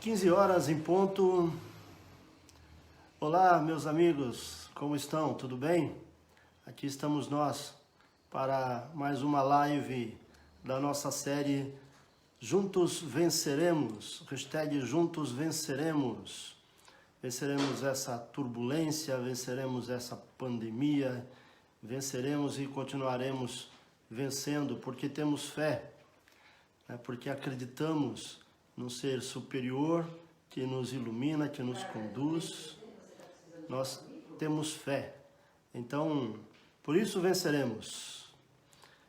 15 horas em ponto. Olá, meus amigos, como estão? Tudo bem? Aqui estamos nós para mais uma live da nossa série Juntos Venceremos, hashtag Juntos Venceremos. Venceremos essa turbulência, venceremos essa pandemia, venceremos e continuaremos vencendo porque temos fé, porque acreditamos num ser superior que nos ilumina, que nos conduz. Nós temos fé. Então, por isso venceremos.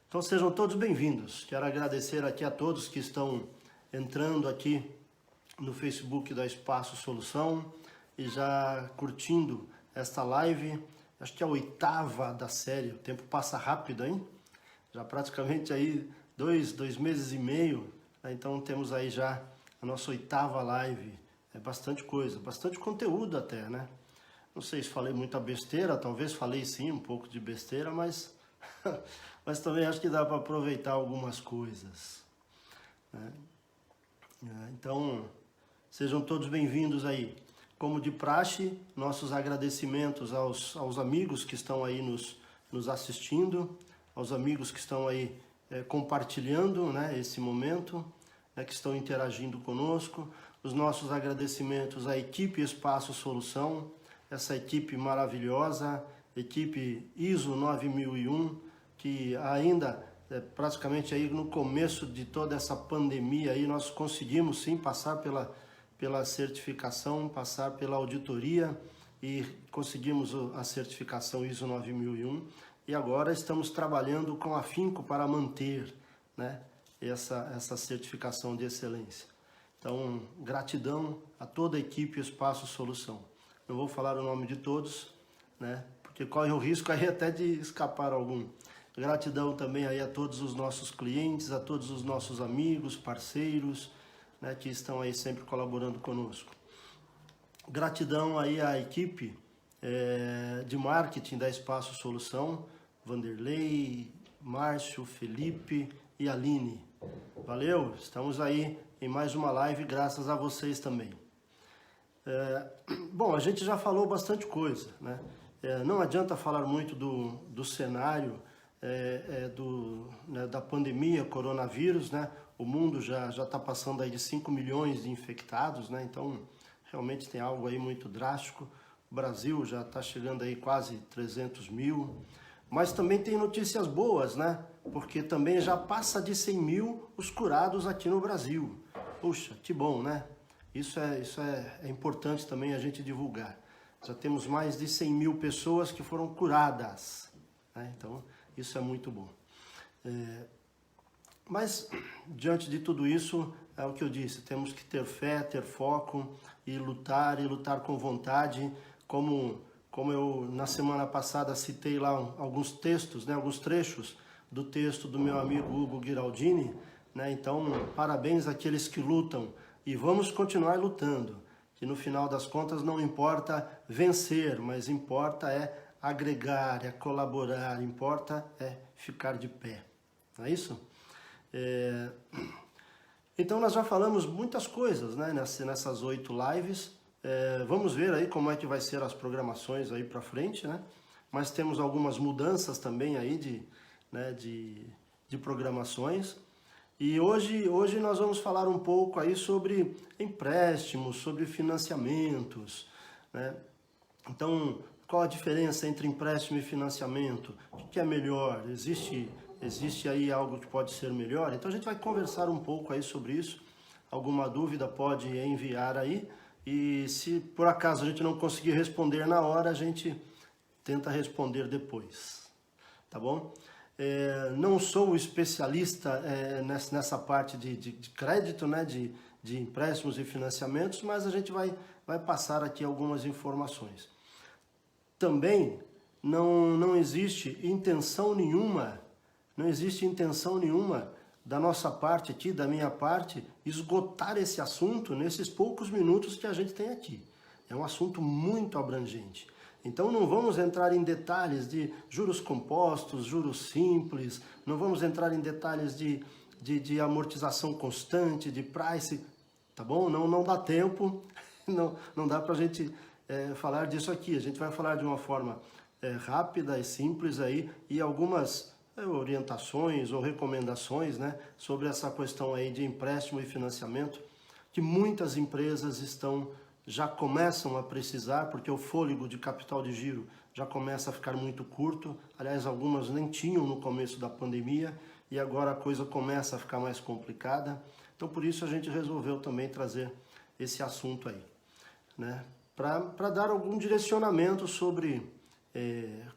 Então sejam todos bem-vindos. Quero agradecer aqui a todos que estão entrando aqui no Facebook da Espaço Solução e já curtindo esta live. Acho que é a 8ª da série. O tempo passa rápido, hein? Já praticamente aí dois meses e meio. Então temos aí já a nossa 8ª live. É bastante coisa, bastante conteúdo até, né? Não sei se falei muita besteira, talvez falei sim um pouco de besteira, mas, mas também acho que dá para aproveitar algumas coisas, né? Então, sejam todos bem-vindos aí. Como de praxe, nossos agradecimentos aos amigos que estão aí nos assistindo, aos amigos que estão aí compartilhando, né, esse momento, né, que estão interagindo conosco. Os nossos agradecimentos à equipe Espaço Solução, essa equipe maravilhosa, equipe ISO 9001, que ainda praticamente aí no começo de toda essa pandemia aí nós conseguimos sim passar pela certificação, passar pela auditoria e conseguimos a certificação ISO 9001 e agora estamos trabalhando com afinco para manter, né, essa certificação de excelência. Então, gratidão a toda a equipe Espaço Solução. Não vou falar o nome de todos, né, porque corre o risco aí até de escapar algum. Gratidão também aí a todos os nossos clientes, a todos os nossos amigos, parceiros, né, que estão aí sempre colaborando conosco. Gratidão aí à equipe de marketing da Espaço Solução, Vanderlei, Márcio, Felipe e Aline. Valeu, estamos aí em mais uma live, graças a vocês também. Bom, a gente já falou bastante coisa, né? Não adianta falar muito do cenário né, da pandemia, coronavírus, né? O mundo já está passando aí de 5 milhões de infectados, né? Então, realmente tem algo aí muito drástico. O Brasil já está chegando aí quase 300 mil. Mas também tem notícias boas, né? Porque também já passa de 100 mil os curados aqui no Brasil. Puxa, que bom, né? Isso é importante também a gente divulgar. Já temos mais de 100 mil pessoas que foram curadas, né? Então, isso é muito bom. Mas, diante de tudo isso, é o que eu disse, temos que ter fé, ter foco e lutar com vontade, como eu na semana passada citei lá alguns textos, né, alguns trechos do texto do meu amigo Hugo Giraldini, né? Então, parabéns àqueles que lutam e vamos continuar lutando, que no final das contas não importa vencer, mas importa agregar, colaborar, importa ficar de pé, não é isso? Então nós já falamos muitas coisas, né, nessas 8 lives. Vamos ver aí como é que vai ser as programações aí para frente, né? Mas temos algumas mudanças também aí de programações. E hoje nós vamos falar um pouco aí sobre empréstimos, sobre financiamentos, né? Então, qual a diferença entre empréstimo e financiamento? O que é melhor? Existe aí algo que pode ser melhor? Então a gente vai conversar um pouco aí sobre isso. Alguma dúvida pode enviar aí. E se por acaso a gente não conseguir responder na hora, a gente tenta responder depois. Tá bom? Não sou especialista nessa parte de crédito, né? De empréstimos e financiamentos, mas a gente vai passar aqui algumas informações. Também não existe intenção nenhuma da nossa parte aqui, da minha parte, esgotar esse assunto nesses poucos minutos que a gente tem aqui. É um assunto muito abrangente. Então não vamos entrar em detalhes de juros compostos, juros simples, não vamos entrar em detalhes de amortização constante, de price. tá bom? Não dá tempo, não dá para a gente falar disso aqui. A gente vai falar de uma forma rápida e simples aí e algumas orientações ou recomendações, né, sobre essa questão aí de empréstimo e financiamento que muitas empresas já começam a precisar, porque o fôlego de capital de giro já começa a ficar muito curto. Aliás, algumas nem tinham no começo da pandemia e agora a coisa começa a ficar mais complicada. Então, por isso a gente resolveu também trazer esse assunto aí, né? Para dar algum direcionamento sobre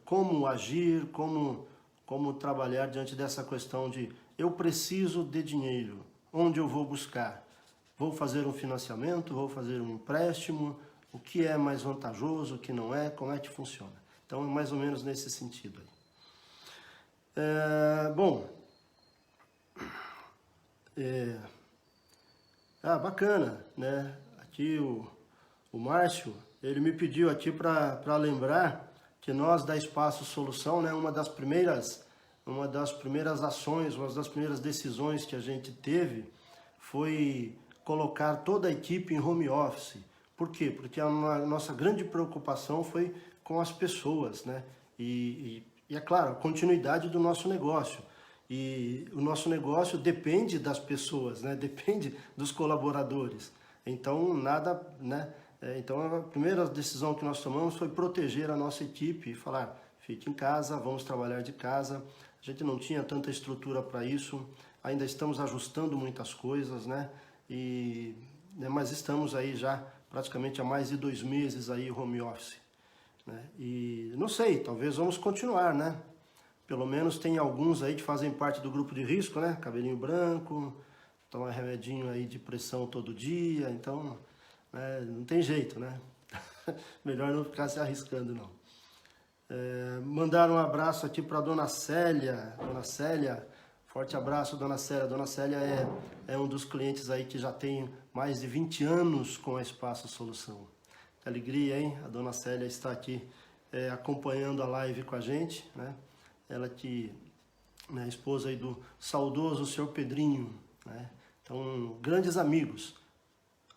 como agir, como trabalhar diante dessa questão de eu preciso de dinheiro, onde eu vou buscar? Vou fazer um financiamento, vou fazer um empréstimo, o que é mais vantajoso, o que não é, como é que funciona. Então é mais ou menos nesse sentido aí. Bom, bacana, né? Aqui o Márcio, ele me pediu aqui para lembrar que nós da Espaço Solução, né, uma das primeiras ações, uma das primeiras decisões que a gente teve foi colocar toda a equipe em home office. Por quê? Porque a nossa grande preocupação foi com as pessoas, né? E é claro, a continuidade do nosso negócio. E o nosso negócio depende das pessoas, né? Depende dos colaboradores. Então, né? Então, a primeira decisão que nós tomamos foi proteger a nossa equipe e falar, fique em casa, vamos trabalhar de casa. A gente não tinha tanta estrutura para isso, ainda estamos ajustando muitas coisas, né? Mas estamos aí já praticamente há mais de 2 meses aí home office, né? E não sei, talvez vamos continuar, né? Pelo menos tem alguns aí que fazem parte do grupo de risco, né? Cabelinho branco, toma remedinho aí de pressão todo dia, então não tem jeito, né? Melhor não ficar se arriscando, não. Mandar um abraço aqui para a Dona Célia. Dona Célia, forte abraço, Dona Célia. Dona Célia é um dos clientes aí que já tem mais de 20 anos com a Espaço Solução. Que alegria, hein? A Dona Célia está aqui acompanhando a live com a gente, né? Ela que é esposa aí do saudoso Sr. Pedrinho, né? Então, grandes amigos.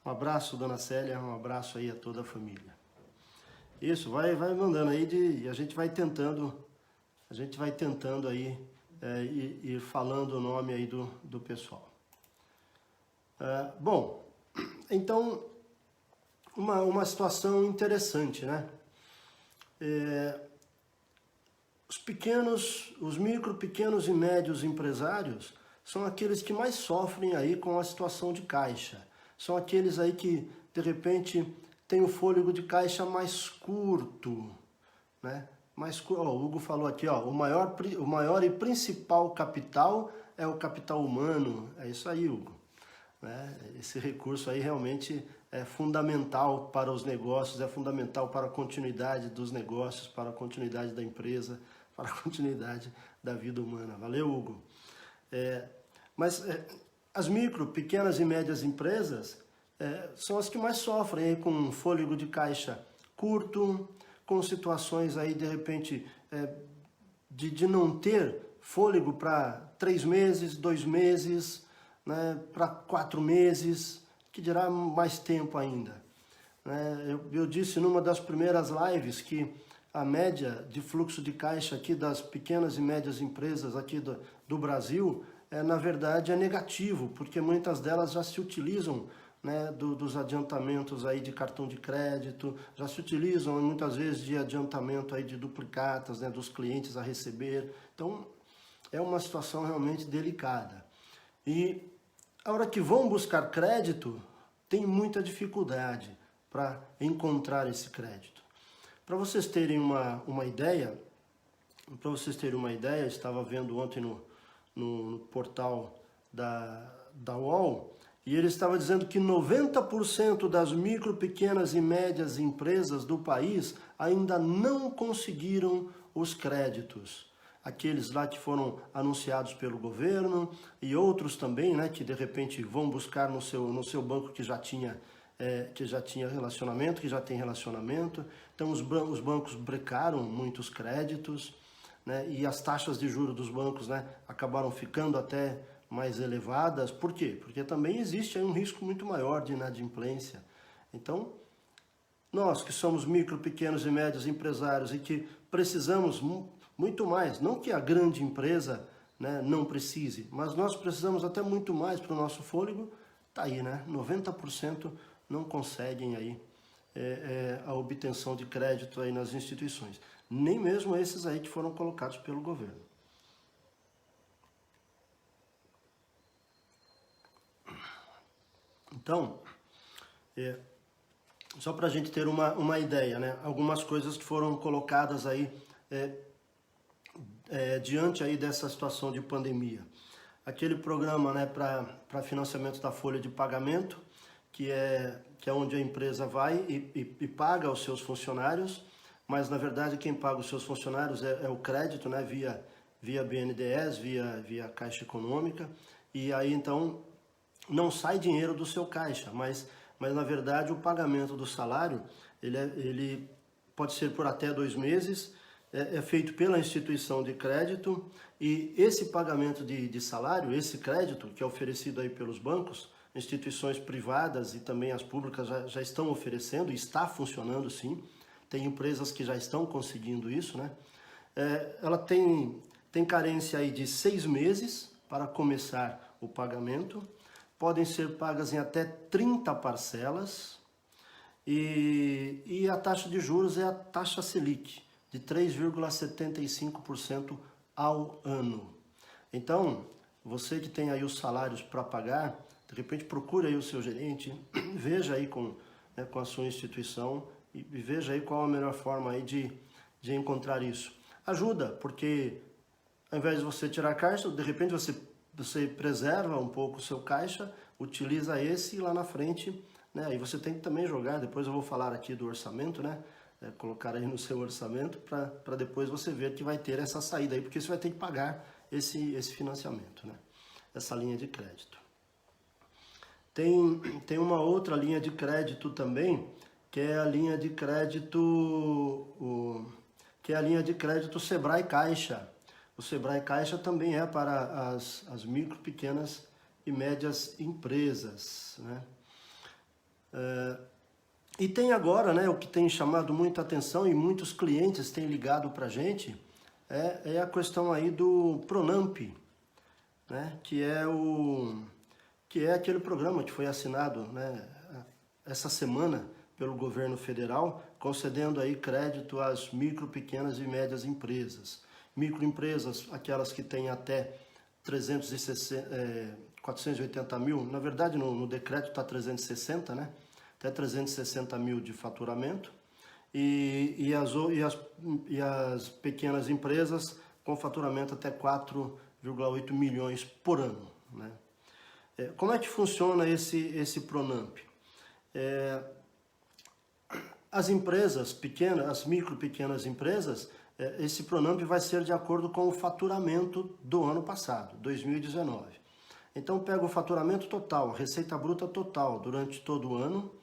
Um abraço, Dona Célia, um abraço aí a toda a família. Isso, vai mandando aí e a gente vai tentando aí ir falando o nome aí do pessoal. Bom, então, uma situação interessante, né? Os micro, pequenos e médios empresários são aqueles que mais sofrem aí com a situação de caixa. São aqueles aí que, de repente, tem o fôlego de caixa mais curto, né? O Hugo falou aqui, ó, o maior e principal capital é o capital humano. É isso aí, Hugo. Né? Esse recurso aí realmente é fundamental para os negócios, é fundamental para a continuidade dos negócios, para a continuidade da empresa, para a continuidade da vida humana. Valeu, Hugo. As micro, pequenas e médias empresas são as que mais sofrem aí com um fôlego de caixa curto, com situações aí de repente de não ter fôlego para 3 meses, 2 meses, né, para 4 meses, que dirá mais tempo ainda. Eu disse numa das primeiras lives que a média de fluxo de caixa aqui das pequenas e médias empresas aqui do Brasil na verdade é negativo, porque muitas delas já se utilizam, né, dos adiantamentos aí de cartão de crédito, já se utilizam muitas vezes de adiantamento aí de duplicatas, né, dos clientes a receber. Então é uma situação realmente delicada. E a hora que vão buscar crédito, tem muita dificuldade para encontrar esse crédito. Para vocês terem uma ideia, estava vendo ontem no portal da UOL, e ele estava dizendo que 90% das micro, pequenas e médias empresas do país ainda não conseguiram os créditos. Aqueles lá que foram anunciados pelo governo e outros também, né, que de repente vão buscar no seu banco que já tinha relacionamento, que já tem relacionamento. Então os bancos brecaram muitos créditos, né, e as taxas de juros dos bancos, né, acabaram ficando até mais elevadas. Por quê? Porque também existe aí um risco muito maior de inadimplência. Então, nós que somos micro, pequenos e médios empresários e que precisamos muito mais, não que a grande empresa, né, não precise, mas nós precisamos até muito mais para o nosso fôlego, tá aí, né? 90% não conseguem aí a obtenção de crédito aí nas instituições, nem mesmo esses aí que foram colocados pelo governo. Então, só para a gente ter uma ideia, né? Algumas coisas que foram colocadas aí diante aí dessa situação de pandemia. Aquele programa, né, para financiamento da folha de pagamento, que é onde a empresa vai e paga aos seus funcionários, mas na verdade quem paga os seus funcionários é o crédito, né, via BNDES, via Caixa Econômica, e aí então não sai dinheiro do seu caixa, mas na verdade o pagamento do salário, ele pode ser por até 2 meses, é feito pela instituição de crédito, e esse pagamento de salário, esse crédito que é oferecido aí pelos bancos, instituições privadas e também as públicas já estão oferecendo, e está funcionando sim, tem empresas que já estão conseguindo isso, né? Ela tem carência aí de 6 meses para começar o pagamento, podem ser pagas em até 30 parcelas, e a taxa de juros é a taxa Selic, de 3,75% ao ano. Então, você que tem aí os salários para pagar, de repente procure aí o seu gerente, veja aí com a sua instituição e veja aí qual a melhor forma aí de encontrar isso. Ajuda, porque ao invés de você tirar caixa, de repente você preserva um pouco o seu caixa, utiliza esse e lá na frente, né? Aí você tem que também jogar, depois eu vou falar aqui do orçamento, né? Colocar aí no seu orçamento para depois você ver que vai ter essa saída aí, porque você vai ter que pagar esse financiamento, né? Essa linha de crédito. Tem uma outra linha de crédito também, que é a linha de crédito, Sebrae Caixa. O Sebrae Caixa também é para as micro, pequenas e médias empresas, né? E tem agora, né, o que tem chamado muita atenção e muitos clientes têm ligado para a gente, é a questão aí do Pronamp, né, que é aquele programa que foi assinado, né, essa semana pelo governo federal, concedendo aí crédito às micro, pequenas e médias empresas. Microempresas, aquelas que têm até 480 mil, na verdade no decreto está 360, né? Até 360 mil de faturamento, e as pequenas empresas com faturamento até 4,8 milhões por ano, né? Como é que funciona esse Pronamp? As empresas pequenas, as micro e pequenas empresas, esse Pronamp vai ser de acordo com o faturamento do ano passado, 2019. Então pega o faturamento total, a receita bruta total durante todo o ano,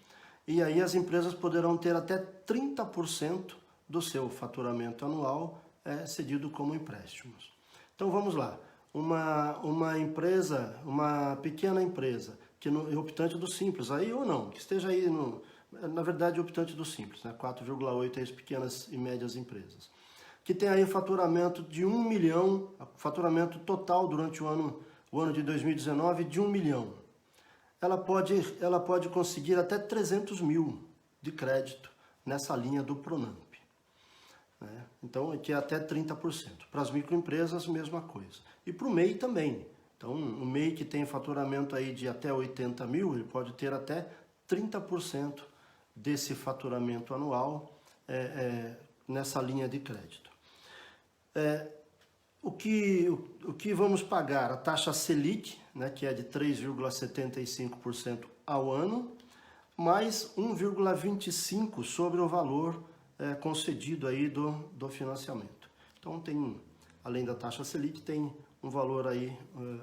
e aí as empresas poderão ter até 30% do seu faturamento anual cedido como empréstimos. Então vamos lá, uma empresa, uma pequena empresa, que é optante do Simples, aí ou não, que esteja aí, na verdade optante do Simples, né, 4,8 as pequenas e médias empresas, que tem aí faturamento de 1 milhão, faturamento total durante o ano de 2019 de 1 milhão. Ela pode conseguir até 300 mil de crédito nessa linha do Pronamp, né? Então, aqui é até 30%. Para as microempresas, mesma coisa. E para o MEI também. Então, o MEI que tem faturamento aí de até 80 mil, ele pode ter até 30% desse faturamento anual nessa linha de crédito. O que vamos pagar? A taxa Selic, né, que é de 3,75% ao ano, mais 1,25% sobre o valor concedido aí do financiamento. Então além da taxa Selic, tem um valor aí,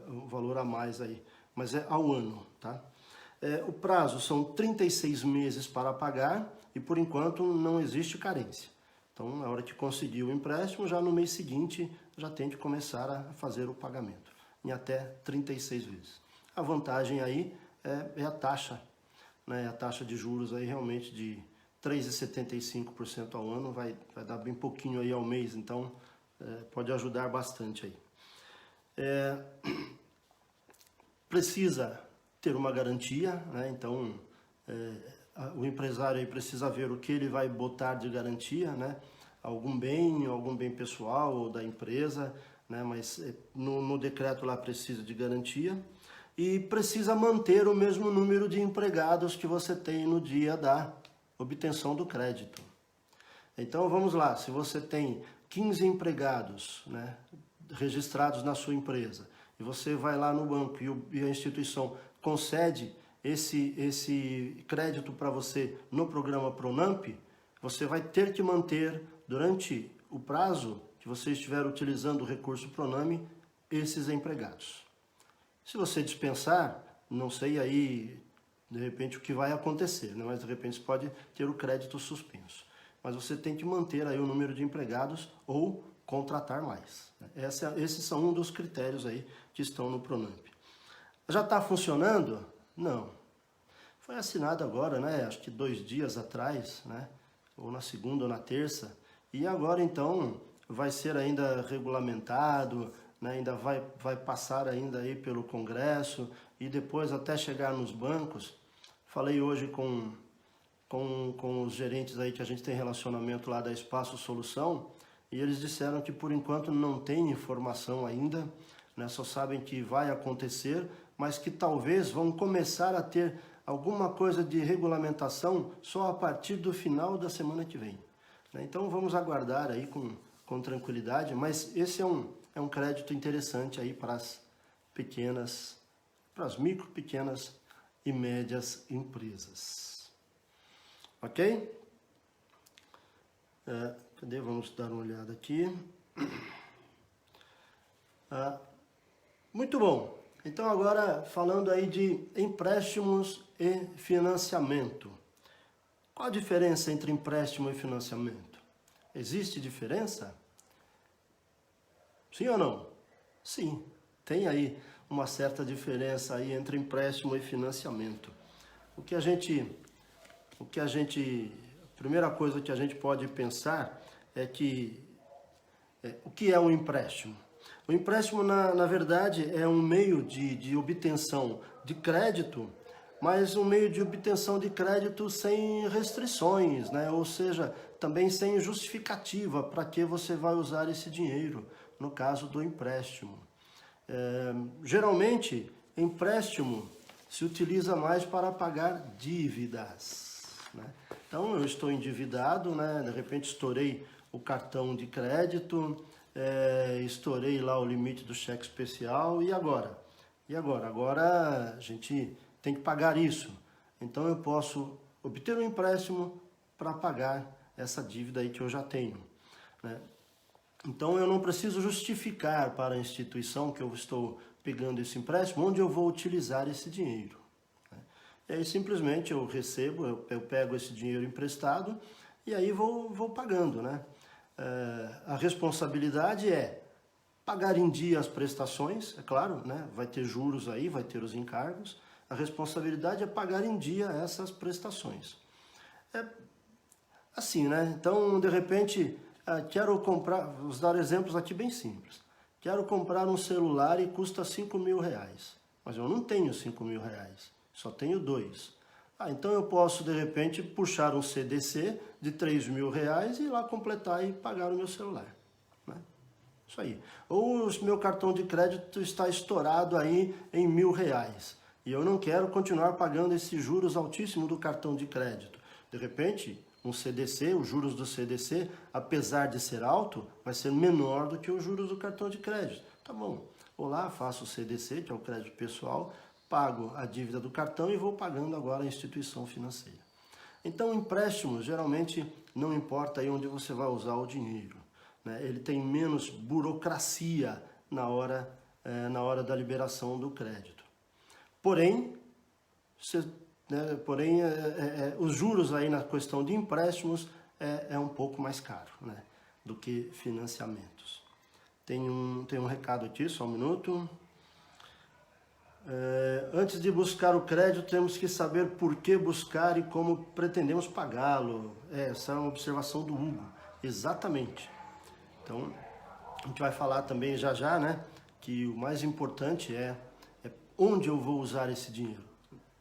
um valor a mais aí, mas é ao ano, tá? O prazo são 36 meses para pagar e por enquanto não existe carência. Então, na hora que conseguir o empréstimo, já no mês seguinte, já tem que começar a fazer o pagamento. em até 36 vezes. A vantagem aí é a taxa, né? A taxa de juros aí realmente de 3,75% ao ano, vai dar bem pouquinho aí ao mês, então pode ajudar bastante aí. Precisa ter uma garantia, né? Então o empresário aí precisa ver o que ele vai botar de garantia, né? Algum bem pessoal ou da empresa, né? Mas no decreto lá precisa de garantia e precisa manter o mesmo número de empregados que você tem no dia da obtenção do crédito. Então vamos lá, se você tem 15 empregados, né, registrados na sua empresa e você vai lá no banco e a instituição concede esse crédito para você no programa Pronamp, você vai ter que manter durante o prazo que você estiver utilizando o recurso Pronamp esses empregados. Se você dispensar, não sei aí de repente o que vai acontecer, né? Mas de repente você pode ter o crédito suspenso. Mas você tem que manter aí o número de empregados ou contratar mais. Esses são um dos critérios aí que estão no Pronamp. Já está funcionando? Não. Foi assinado agora, né? Acho que 2 dias atrás, né? Ou na segunda ou na terça. E agora então vai ser ainda regulamentado, né? Ainda vai passar ainda aí pelo Congresso e depois até chegar nos bancos. Falei hoje com os gerentes aí que a gente tem relacionamento lá da Espaço Solução e eles disseram que por enquanto não tem informação ainda, né? Só sabem que vai acontecer, mas que talvez vão começar a ter alguma coisa de regulamentação só a partir do final da semana que vem, né? Então vamos aguardar aí com tranquilidade, mas esse é um crédito interessante aí para as pequenas, para as micro, pequenas e médias empresas. Ok? Cadê? Vamos dar uma olhada aqui. Muito bom. Então agora falando aí de empréstimos e financiamento. Qual a diferença entre empréstimo e financiamento? Existe diferença? Sim ou não? Sim, tem aí uma certa diferença aí entre empréstimo e financiamento. A primeira coisa que a gente pode pensar é que o que é um empréstimo? O empréstimo, na verdade, é um meio de obtenção de crédito, mas um meio de obtenção de crédito sem restrições, né? Ou seja, também sem justificativa para que você vai usar esse dinheiro, no caso do empréstimo. Geralmente, empréstimo se utiliza mais para pagar dívidas, né? Então, eu estou endividado, né? De repente estourei o cartão de crédito, estourei lá o limite do cheque especial, e agora? Agora a gente tem que pagar isso. Então eu posso obter um empréstimo para pagar essa dívida aí que eu já tenho, né? Então eu não preciso justificar para a instituição que eu estou pegando esse empréstimo onde eu vou utilizar esse dinheiro, né? E aí simplesmente eu recebo, eu pego esse dinheiro emprestado e aí vou pagando, né? A responsabilidade é pagar em dia as prestações, é claro, né? Vai ter juros aí, vai ter os encargos. A responsabilidade é pagar em dia essas prestações. É assim, né? Então, de repente, quero comprar, vou dar exemplos aqui bem simples. Quero comprar um celular e custa R$5.000, mas eu não tenho R$5.000, só tenho 2. Então eu posso, de repente, puxar um CDC de R$3.000 e ir lá completar e pagar o meu celular, né? Isso aí. Ou o meu cartão de crédito está estourado aí em R$1.000 e eu não quero continuar pagando esses juros altíssimos do cartão de crédito. De repente, um CDC, os juros do CDC, apesar de ser alto, vai ser menor do que os juros do cartão de crédito. Tá bom, vou lá, faço o CDC, que é o crédito pessoal, pago a dívida do cartão e vou pagando agora a instituição financeira. Então, empréstimo, geralmente, não importa aí onde você vai usar o dinheiro, né? Ele tem menos burocracia na hora da liberação do crédito. Porém, os juros aí na questão de empréstimos é um pouco mais caro, né, do que financiamentos. Tem um recado aqui, só um minuto. Antes de buscar o crédito, temos que saber por que buscar e como pretendemos pagá-lo. Essa é uma observação do Hugo. Exatamente. Então, a gente vai falar também já já, né? Que o mais importante é onde eu vou usar esse dinheiro.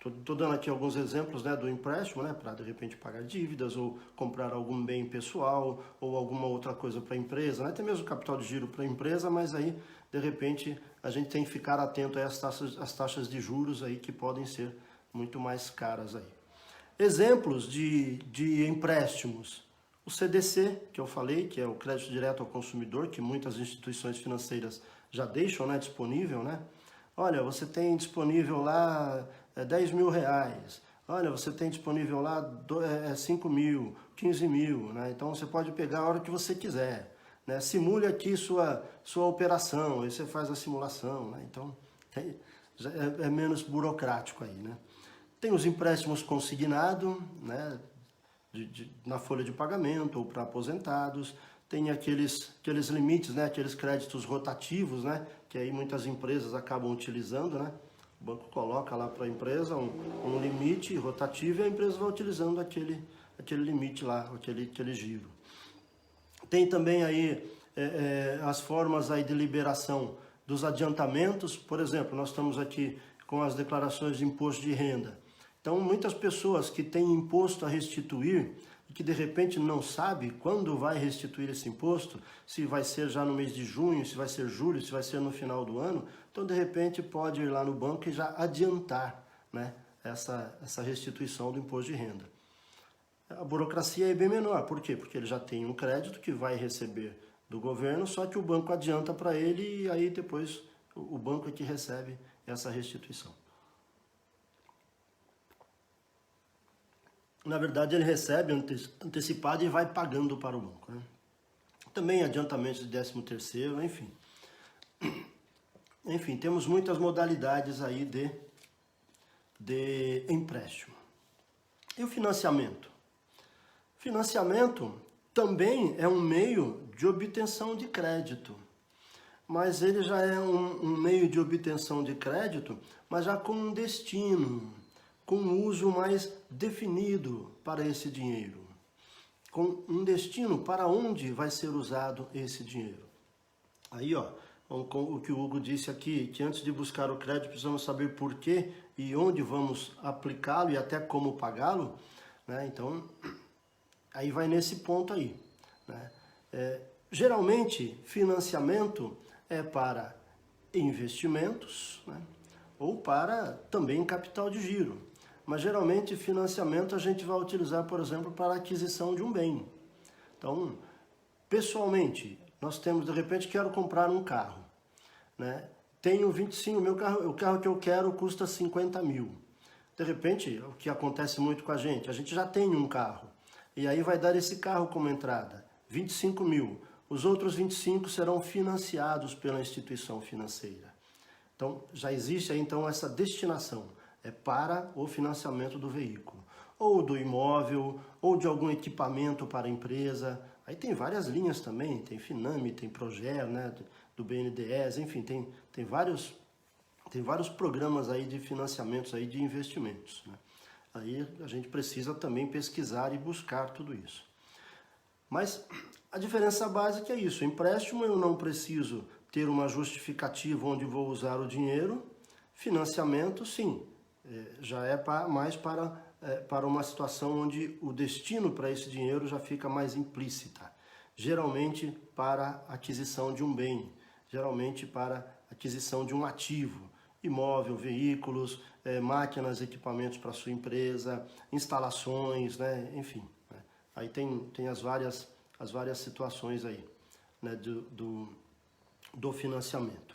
Estou dando aqui alguns exemplos, né, do empréstimo, né, para de repente pagar dívidas ou comprar algum bem pessoal ou alguma outra coisa para a empresa, né, até mesmo capital de giro para a empresa, mas aí de repente a gente tem que ficar atento às taxas de juros aí que podem ser muito mais caras aí. Exemplos de empréstimos. O CDC, que eu falei, que é o crédito direto ao consumidor, que muitas instituições financeiras já deixam, né, disponível, né? Olha, você tem disponível lá 10 mil reais. Olha, você tem disponível lá 5 mil, 15 mil, né? Então você pode pegar a hora que você quiser, né? Simule aqui sua operação, aí você faz a simulação, né? Então é menos burocrático aí, né? Tem os empréstimos consignados, né? Na folha de pagamento ou para aposentados. Tem aqueles limites, né? Aqueles créditos rotativos, né? Que aí muitas empresas acabam utilizando, né? O banco coloca lá para a empresa um limite rotativo e a empresa vai utilizando aquele limite lá, aquele giro. Tem também aí as formas aí de liberação dos adiantamentos. Por exemplo, nós estamos aqui com as declarações de imposto de renda. Então, muitas pessoas que têm imposto a restituir e que de repente não sabe quando vai restituir esse imposto, se vai ser já no mês de junho, se vai ser julho, se vai ser no final do ano, então de repente pode ir lá no banco e já adiantar, né, essa restituição do imposto de renda. A burocracia é bem menor, por quê? Porque ele já tem um crédito que vai receber do governo, só que o banco adianta para ele e aí depois o banco é que recebe essa restituição. Na verdade, ele recebe antecipado e vai pagando para o banco, né? Também adiantamentos de 13º, enfim. Enfim, temos muitas modalidades aí de empréstimo. E o financiamento? Financiamento também é um meio de obtenção de crédito, mas ele já é um meio de obtenção de crédito, mas já com um destino, com um uso mais definido para esse dinheiro, com um destino para onde vai ser usado esse dinheiro. Aí, ó, o que o Hugo disse aqui, que antes de buscar o crédito precisamos saber por quê e onde vamos aplicá-lo e até como pagá-lo, né? Então, aí vai nesse ponto aí, né? Geralmente, financiamento é para investimentos, né? Ou para também capital de giro. Mas geralmente financiamento a gente vai utilizar, por exemplo, para a aquisição de um bem. Então, pessoalmente, nós temos, de repente, quero comprar um carro, né? Tenho 25, o carro que eu quero custa 50 mil. De repente, o que acontece muito com a gente já tem um carro. E aí vai dar esse carro como entrada, 25 mil. Os outros 25 serão financiados pela instituição financeira. Então, já existe aí então essa destinação. É para o financiamento do veículo, ou do imóvel, ou de algum equipamento para a empresa. Aí tem várias linhas também, tem Finame, tem Proger, né, do BNDES, enfim, tem vários programas aí de financiamentos, aí de investimentos, né? Aí a gente precisa também pesquisar e buscar tudo isso. Mas a diferença básica é isso, empréstimo eu não preciso ter uma justificativa onde vou usar o dinheiro, financiamento sim. Já é mais para uma situação onde o destino para esse dinheiro já fica mais implícita. Geralmente para aquisição de um bem, geralmente para aquisição de um ativo, imóvel, veículos, máquinas, equipamentos para a sua empresa, instalações, né? Enfim. Né? Aí tem as várias situações aí, né? do financiamento.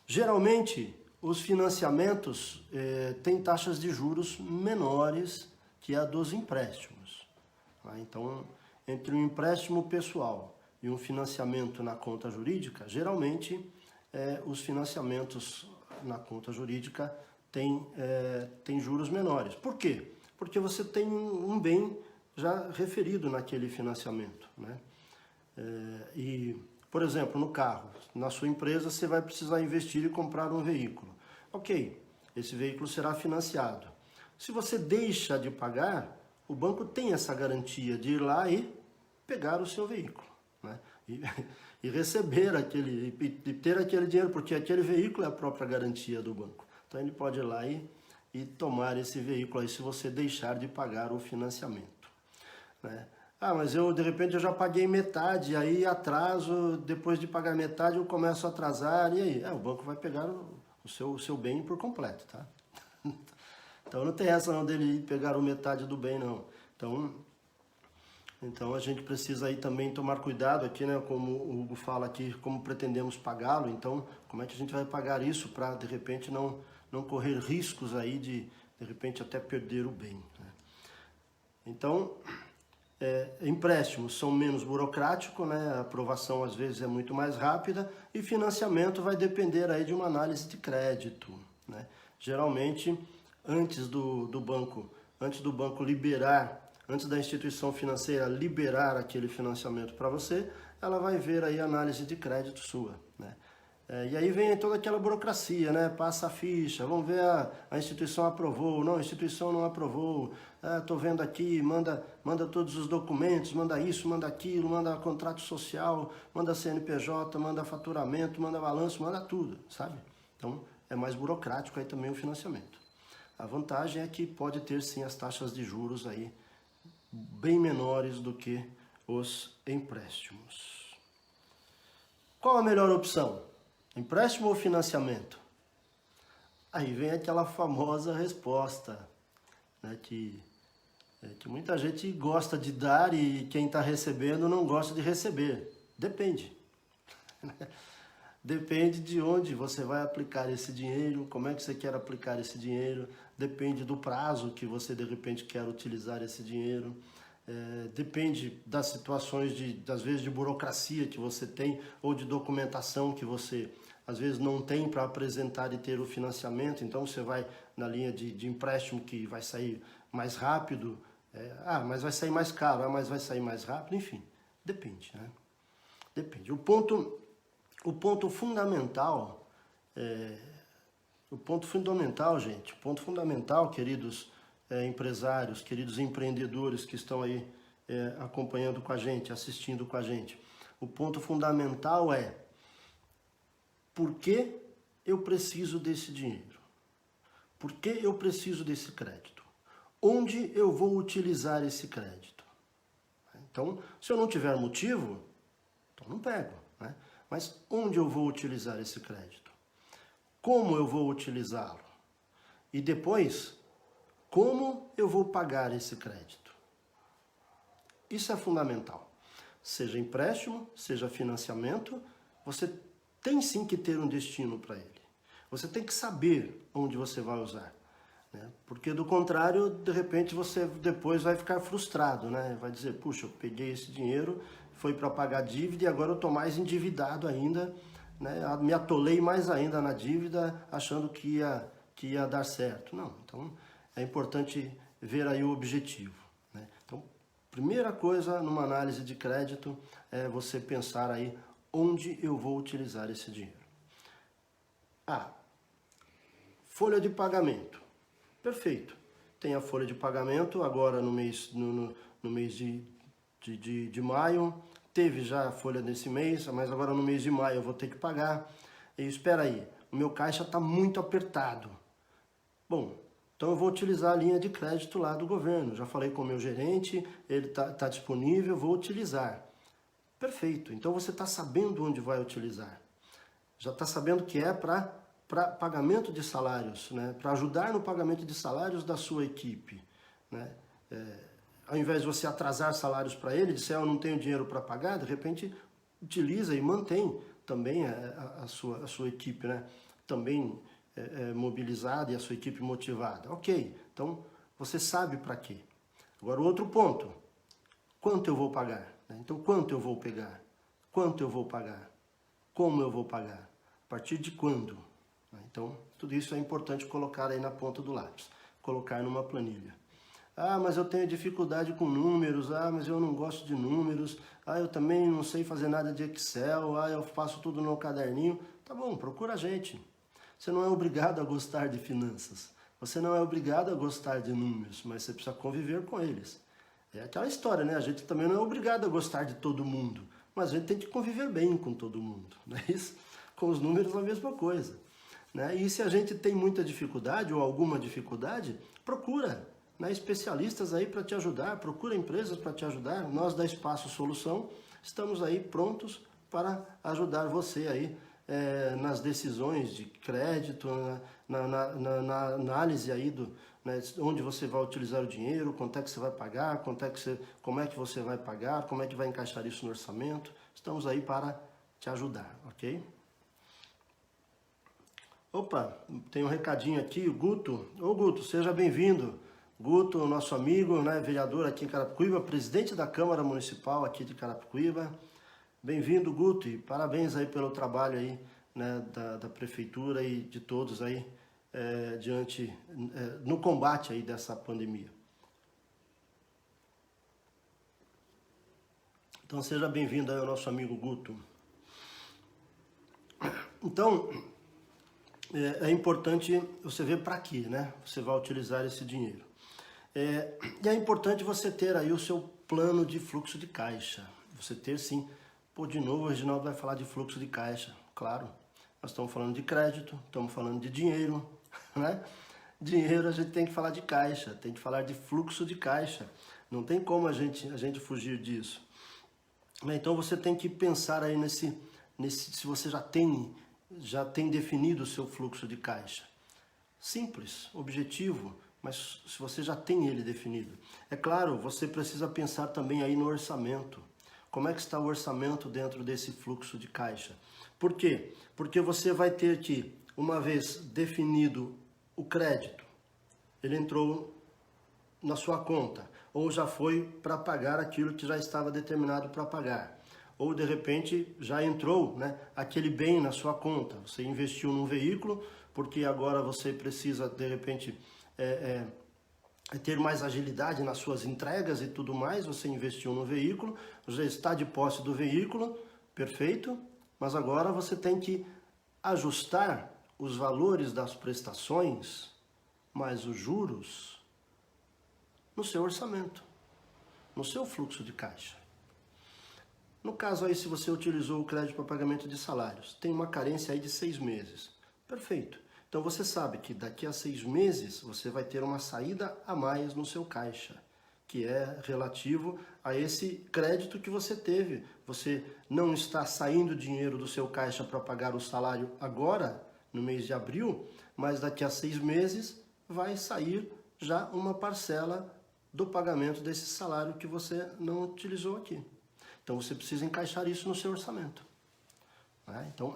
Geralmente, os financiamentos têm taxas de juros menores que a dos empréstimos. Tá? Então, entre um empréstimo pessoal e um financiamento na conta jurídica, geralmente os financiamentos na conta jurídica têm juros menores. Por quê? Porque você tem um bem já referido naquele financiamento, né? Por exemplo, no carro, na sua empresa você vai precisar investir e comprar um veículo. Ok, esse veículo será financiado. Se você deixa de pagar, o banco tem essa garantia de ir lá e pegar o seu veículo, né? E receber e ter aquele dinheiro, porque aquele veículo é a própria garantia do banco. Então ele pode ir lá e tomar esse veículo aí se você deixar de pagar o financiamento, né? Ah, mas de repente eu já paguei metade, aí atraso, depois de pagar metade eu começo a atrasar, e aí? O banco vai pegar o seu bem por completo, tá? Então não tem essa não dele pegar o metade do bem, não. Então a gente precisa aí também tomar cuidado aqui, né? Como o Hugo fala aqui, como pretendemos pagá-lo, então como é que a gente vai pagar isso para de repente não correr riscos aí de repente até perder o bem, né? Então, empréstimos são menos burocráticos, né? A aprovação às vezes é muito mais rápida e financiamento vai depender aí de uma análise de crédito, né? Geralmente, antes do banco liberar, antes da instituição financeira liberar aquele financiamento para você, ela vai ver aí a análise de crédito sua, né? E aí vem toda aquela burocracia, né? Passa a ficha, vamos ver a instituição aprovou, não, a instituição não aprovou, estou vendo aqui, manda todos os documentos, manda isso, manda aquilo, manda contrato social, manda CNPJ, manda faturamento, manda balanço, manda tudo, sabe? Então é mais burocrático aí também o financiamento. A vantagem é que pode ter sim as taxas de juros aí bem menores do que os empréstimos. Qual a melhor opção? Empréstimo ou financiamento? Aí vem aquela famosa resposta, né, que muita gente gosta de dar e quem está recebendo não gosta de receber. Depende. Depende de onde você vai aplicar esse dinheiro, como é que você quer aplicar esse dinheiro, depende do prazo que você de repente quer utilizar esse dinheiro. Depende das situações, às vezes, de burocracia que você tem ou de documentação que você, às vezes, não tem para apresentar e ter o financiamento. Então, você vai na linha de empréstimo que vai sair mais rápido. Mas vai sair mais caro, mas vai sair mais rápido. Enfim, depende, né? Depende. O ponto fundamental, gente, o ponto fundamental, queridos empresários, queridos empreendedores que estão aí acompanhando com a gente, assistindo com a gente. O ponto fundamental é: por que eu preciso desse dinheiro? Por que eu preciso desse crédito? Onde eu vou utilizar esse crédito? Então, se eu não tiver motivo, então não pego, né? Mas onde eu vou utilizar esse crédito? Como eu vou utilizá-lo? E depois, como eu vou pagar esse crédito? Isso é fundamental. Seja empréstimo, seja financiamento, você tem sim que ter um destino para ele. Você tem que saber onde você vai usar, né? Porque do contrário, de repente você depois vai ficar frustrado, né? Vai dizer, puxa, eu peguei esse dinheiro, foi para pagar dívida e agora eu estou mais endividado ainda, né? Me atolei mais ainda na dívida, achando que ia dar certo. Não, então é importante ver aí o objetivo, né? Então, primeira coisa numa análise de crédito é você pensar aí onde eu vou utilizar esse dinheiro. Folha de pagamento. Perfeito. Tem a folha de pagamento agora no mês de maio. Teve já a folha desse mês, mas agora no mês de maio eu vou ter que pagar. E espera aí, o meu caixa está muito apertado. Bom, então eu vou utilizar a linha de crédito lá do governo. Já falei com o meu gerente, ele tá disponível, vou utilizar. Perfeito, então você está sabendo onde vai utilizar. Já está sabendo que é para pagamento de salários, né? Para ajudar no pagamento de salários da sua equipe, né? Ao invés de você atrasar salários para ele, disser eu não tenho dinheiro para pagar, de repente utiliza e mantém também a sua equipe, né? Também mobilizada e a sua equipe motivada. Ok, então você sabe para quê. Agora o outro ponto, quanto eu vou pagar? Então quanto eu vou pegar? Quanto eu vou pagar? Como eu vou pagar? A partir de quando? Então tudo isso é importante colocar aí na ponta do lápis, colocar numa planilha. Mas eu tenho dificuldade com números, mas eu não gosto de números, eu também não sei fazer nada de Excel, eu faço tudo no caderninho. Tá bom, procura a gente. Você não é obrigado a gostar de finanças. Você não é obrigado a gostar de números, mas você precisa conviver com eles. É aquela história, né? A gente também não é obrigado a gostar de todo mundo, mas a gente tem que conviver bem com todo mundo, não é isso? Com os números a mesma coisa, né? E se a gente tem muita dificuldade ou alguma dificuldade, procura, né, especialistas aí para te ajudar, procura empresas para te ajudar. Nós da Espaço Solução estamos aí prontos para ajudar você aí nas decisões de crédito, na análise aí né, onde você vai utilizar o dinheiro, quanto é que você vai pagar, como é que você vai pagar, como é que vai encaixar isso no orçamento. Estamos aí para te ajudar, ok? Opa, tem um recadinho aqui, o Guto. Ô Guto, seja bem-vindo. Guto, nosso amigo, né, vereador aqui em Carapicuíba, presidente da Câmara Municipal aqui de Carapicuíba. Bem-vindo, Guto, e parabéns aí pelo trabalho aí, né, da prefeitura e de todos aí no combate aí dessa pandemia. Então seja bem-vindo aí ao nosso amigo Guto. Então, é importante você ver para quê, né? Você vai utilizar esse dinheiro. E é importante você ter aí o seu plano de fluxo de caixa. Você ter sim. Pô, de novo o Reginaldo vai falar de fluxo de caixa. Claro, nós estamos falando de crédito, estamos falando de dinheiro, né? Dinheiro a gente tem que falar de caixa, tem que falar de fluxo de caixa. Não tem como a gente fugir disso. Então você tem que pensar aí se você já tem definido o seu fluxo de caixa. Simples, objetivo, mas se você já tem ele definido. É claro, você precisa pensar também aí no orçamento. Como é que está o orçamento dentro desse fluxo de caixa? Por quê? Porque você vai ter que, uma vez definido o crédito, ele entrou na sua conta, ou já foi para pagar aquilo que já estava determinado para pagar. Ou de repente já entrou, né, aquele bem na sua conta. Você investiu num veículo, porque agora você precisa de repente ter mais agilidade nas suas entregas e tudo mais. Você investiu no veículo, já está de posse do veículo, perfeito, mas agora você tem que ajustar os valores das prestações, mais os juros, no seu orçamento, no seu fluxo de caixa. No caso aí, se você utilizou o crédito para pagamento de salários, tem uma carência aí de 6 meses. Perfeito. Então você sabe que daqui a 6 meses você vai ter uma saída a mais no seu caixa, que é relativo a esse crédito que você teve. Você não está saindo dinheiro do seu caixa para pagar o salário agora, no mês de abril, mas daqui a 6 meses vai sair já uma parcela do pagamento desse salário que você não utilizou aqui. Então você precisa encaixar isso no seu orçamento. Então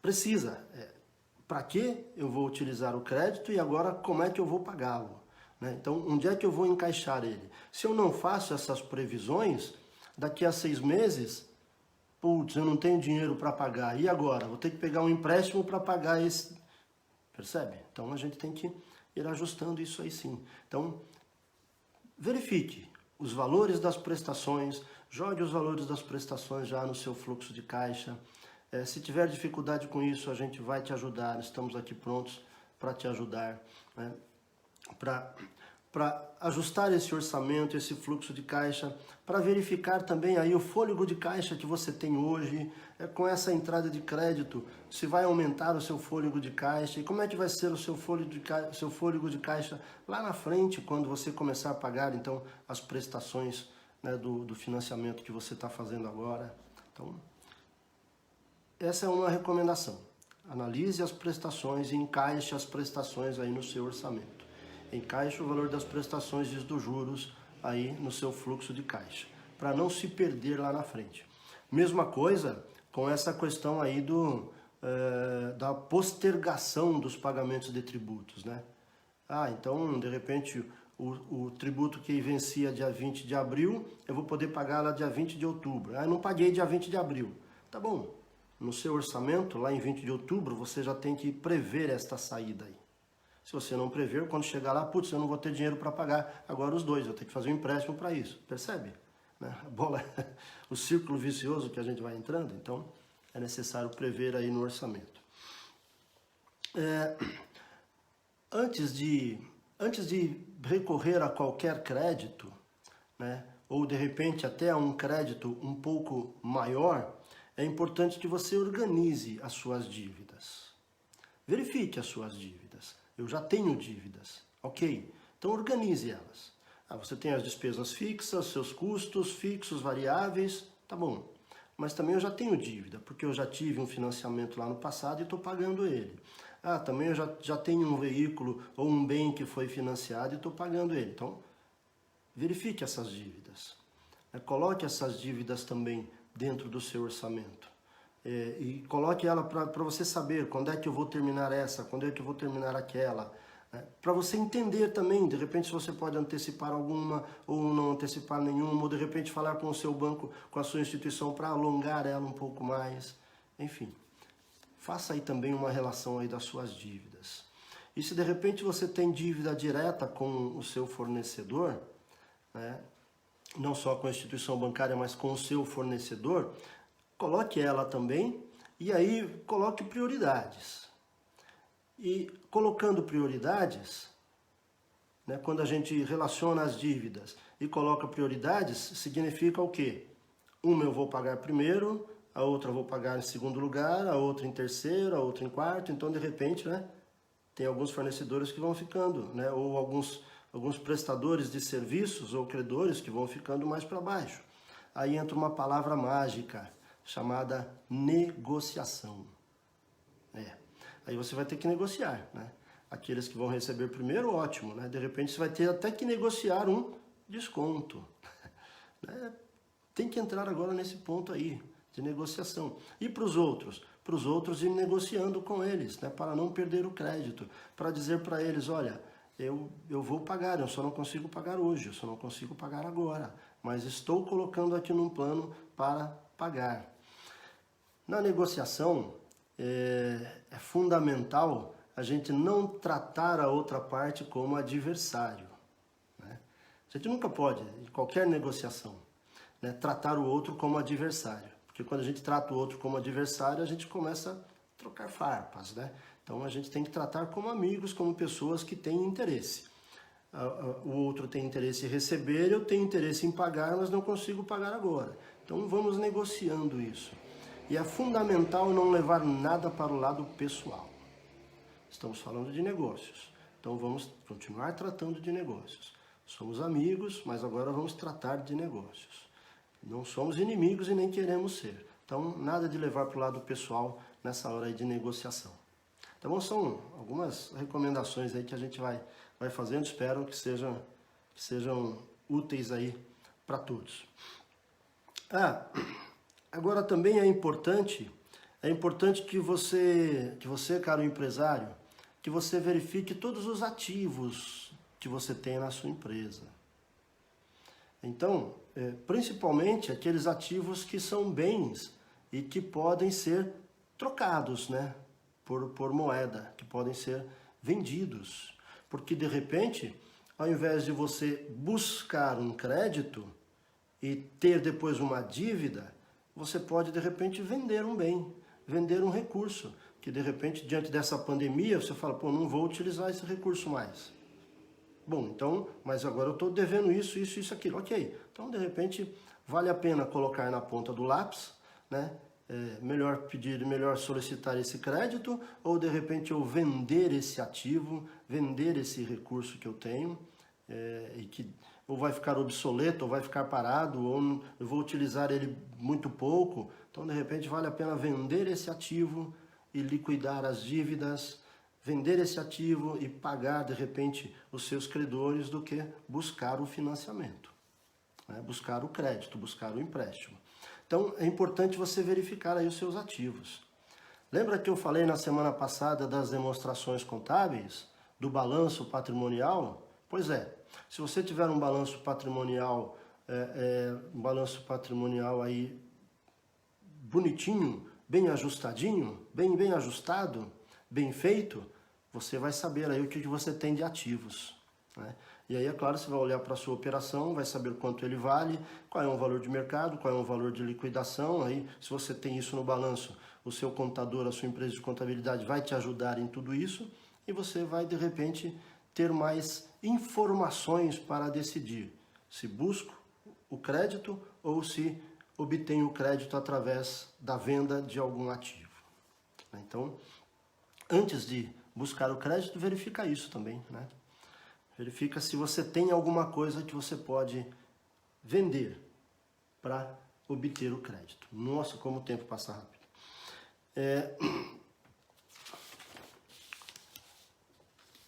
precisa. Para que eu vou utilizar o crédito e agora como é que eu vou pagá-lo? Então onde é que eu vou encaixar ele? Se eu não faço essas previsões, daqui a 6 meses, putz, eu não tenho dinheiro para pagar. E agora? Vou ter que pegar um empréstimo para pagar esse. Percebe? Então a gente tem que ir ajustando isso aí sim. Então verifique os valores das prestações, jogue os valores das prestações já no seu fluxo de caixa. Se tiver dificuldade com isso, a gente vai te ajudar, estamos aqui prontos para te ajudar, né? Para ajustar esse orçamento, esse fluxo de caixa, para verificar também aí o fôlego de caixa que você tem hoje, com essa entrada de crédito, se vai aumentar o seu fôlego de caixa e como é que vai ser o seu fôlego de caixa lá na frente, quando você começar a pagar então as prestações, né, do financiamento que você está fazendo agora. Então, essa é uma recomendação. Analise as prestações e encaixe as prestações aí no seu orçamento. Encaixe o valor das prestações e dos juros aí no seu fluxo de caixa, para não se perder lá na frente. Mesma coisa com essa questão aí da postergação dos pagamentos de tributos, né? Então, de repente, o tributo que vencia dia 20 de abril, eu vou poder pagar lá dia 20 de outubro. Eu não paguei dia 20 de abril. Tá bom, no seu orçamento, lá em 20 de outubro, você já tem que prever esta saída aí. Se você não prever, quando chegar lá, putz, eu não vou ter dinheiro para pagar agora os dois, eu tenho que fazer um empréstimo para isso. Percebe? A bola, o círculo vicioso que a gente vai entrando, então é necessário prever aí no orçamento. Antes de recorrer a qualquer crédito, né, ou de repente até a um crédito um pouco maior, é importante que você organize as suas dívidas. Verifique as suas dívidas. Eu já tenho dívidas, ok? Então organize elas. Você tem as despesas fixas, seus custos fixos, variáveis, tá bom. Mas também eu já tenho dívida, porque eu já tive um financiamento lá no passado e estou pagando ele. Também eu já tenho um veículo ou um bem que foi financiado e estou pagando ele. Então, verifique essas dívidas. Coloque essas dívidas também dentro do seu orçamento. E coloque ela para você saber quando é que eu vou terminar essa, quando é que eu vou terminar aquela. Para você entender também, de repente você pode antecipar alguma ou não antecipar nenhuma, ou de repente falar com o seu banco, com a sua instituição para alongar ela um pouco mais. Enfim, faça aí também uma relação aí das suas dívidas. E se de repente você tem dívida direta com o seu fornecedor, né, não só com a instituição bancária, mas com o seu fornecedor, coloque ela também e aí coloque prioridades. E colocando prioridades, né, quando a gente relaciona as dívidas e coloca prioridades, significa o quê? Uma eu vou pagar primeiro, a outra eu vou pagar em segundo lugar, a outra em terceiro, a outra em quarto. Então, de repente, né, tem alguns fornecedores que vão ficando, né, ou alguns prestadores de serviços ou credores que vão ficando mais para baixo. Aí entra uma palavra mágica chamada negociação. Aí você vai ter que negociar, né? Aqueles que vão receber primeiro, ótimo, né? De repente você vai ter até que negociar um desconto. Tem que entrar agora nesse ponto aí de negociação. E para os outros? Para os outros ir negociando com eles, né? Para não perder o crédito. Para dizer para eles, olha, eu vou pagar, eu só não consigo pagar hoje, eu só não consigo pagar agora. Mas estou colocando aqui num plano para pagar. Na negociação, é fundamental a gente não tratar a outra parte como adversário, né? A gente nunca pode, em qualquer negociação, né, tratar o outro como adversário. Porque quando a gente trata o outro como adversário, a gente começa a trocar farpas, né? Então a gente tem que tratar como amigos, como pessoas que têm interesse. O outro tem interesse em receber, eu tenho interesse em pagar, mas não consigo pagar agora. Então vamos negociando isso. E é fundamental não levar nada para o lado pessoal. Estamos falando de negócios, então vamos continuar tratando de negócios. Somos amigos, mas agora vamos tratar de negócios. Não somos inimigos e nem queremos ser. Então, nada de levar para o lado pessoal nessa hora aí de negociação. Tá bom? São algumas recomendações aí que a gente vai fazendo, espero que sejam úteis aí para todos. Agora também é importante que você, caro empresário, que você verifique todos os ativos que você tem na sua empresa. Então, principalmente aqueles ativos que são bens e que podem ser trocados, né, por moeda, que podem ser vendidos. Porque, de repente, ao invés de você buscar um crédito e ter depois uma dívida, você pode, de repente, vender um bem, vender um recurso, que, de repente, diante dessa pandemia, você fala, pô, não vou utilizar esse recurso mais. Bom, então, mas agora eu estou devendo isso, aquilo. Ok, então, de repente, vale a pena colocar na ponta do lápis, né? Melhor pedir, melhor solicitar esse crédito, ou, de repente, eu vender esse ativo, vender esse recurso que eu tenho, e que ou vai ficar obsoleto, ou vai ficar parado, ou eu vou utilizar ele muito pouco. Então, de repente, vale a pena vender esse ativo e liquidar as dívidas, vender esse ativo e pagar, de repente, os seus credores, do que buscar o financiamento, né? Buscar o crédito, buscar o empréstimo. Então, é importante você verificar aí os seus ativos. Lembra que eu falei na semana passada das demonstrações contábeis, do balanço patrimonial? Pois é, se você tiver um balanço patrimonial, aí bonitinho, bem ajustadinho, bem ajustado, bem feito, você vai saber aí o que você tem de ativos, né? E aí, é claro, você vai olhar para a sua operação, vai saber quanto ele vale, qual é o valor de mercado, qual é o valor de liquidação. Aí, se você tem isso no balanço, o seu contador, a sua empresa de contabilidade vai te ajudar em tudo isso e você vai, de repente, ter mais informações para decidir se busco o crédito ou se obtenho o crédito através da venda de algum ativo. Então, antes de buscar o crédito, verifica isso também, né? Verifica se você tem alguma coisa que você pode vender para obter o crédito. Nossa, como o tempo passa rápido.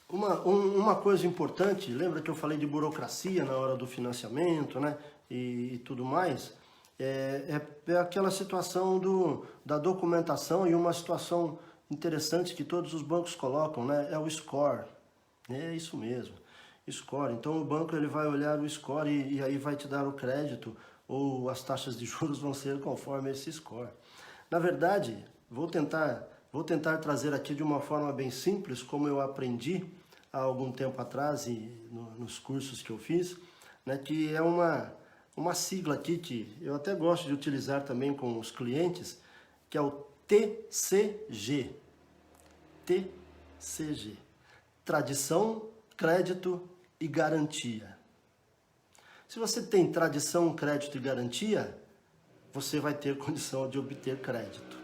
Uma coisa importante, lembra que eu falei de burocracia na hora do financiamento, né? E tudo mais? É aquela situação da documentação e uma situação interessante que todos os bancos colocam, né? É o score. É isso mesmo. Score. Então o banco ele vai olhar o score e aí vai te dar o crédito ou as taxas de juros vão ser conforme esse score. Na verdade, vou tentar trazer aqui de uma forma bem simples, como eu aprendi há algum tempo atrás e nos cursos que eu fiz, né, que é uma sigla aqui que eu até gosto de utilizar também com os clientes, que é o TCG. TCG. Tradição, crédito e garantia. Se você tem tradição, crédito e garantia, você vai ter condição de obter crédito.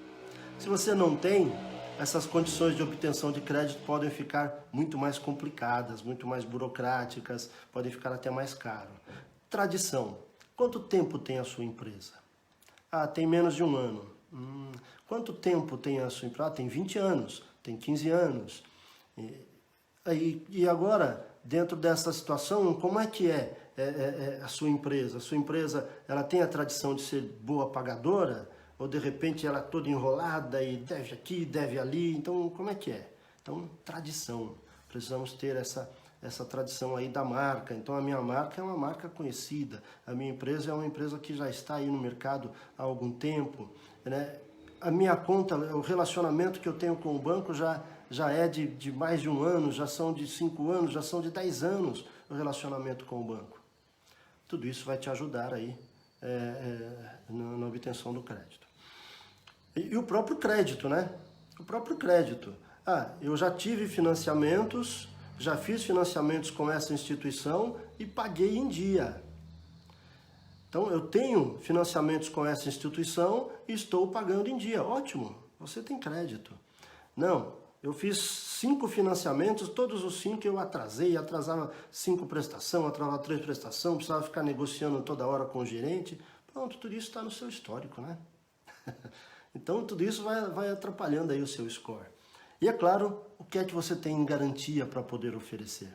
Se você não tem, essas condições de obtenção de crédito podem ficar muito mais complicadas, muito mais burocráticas, podem ficar até mais caro. Tradição. Quanto tempo tem a sua empresa? Ah, tem menos de um ano. Quanto tempo tem a sua empresa? Ah, tem 20 anos, tem 15 anos. E agora, dentro dessa situação, como é que é a sua empresa? A sua empresa, ela tem a tradição de ser boa pagadora? Ou de repente ela é toda enrolada e deve aqui, deve ali? Então, como é que é? Então, tradição. Precisamos ter essa tradição aí da marca. Então, a minha marca é uma marca conhecida. A minha empresa é uma empresa que já está aí no mercado há algum tempo, né? A minha conta, o relacionamento que eu tenho com o banco já é de mais de um ano, já são de 5 anos, já são de 10 anos o relacionamento com o banco. Tudo isso vai te ajudar aí na obtenção do crédito. E o próprio crédito, né? O próprio crédito. Ah, eu já tive financiamentos, já fiz financiamentos com essa instituição e paguei em dia. Então, eu tenho financiamentos com essa instituição e estou pagando em dia. Ótimo, você tem crédito. Não, eu fiz 5 financiamentos, todos os 5 eu atrasava 5 prestações, atrasava 3 prestações, precisava ficar negociando toda hora com o gerente. Pronto, tudo isso está no seu histórico, né? Então, tudo isso vai atrapalhando aí o seu score. E é claro, o que é que você tem em garantia para poder oferecer?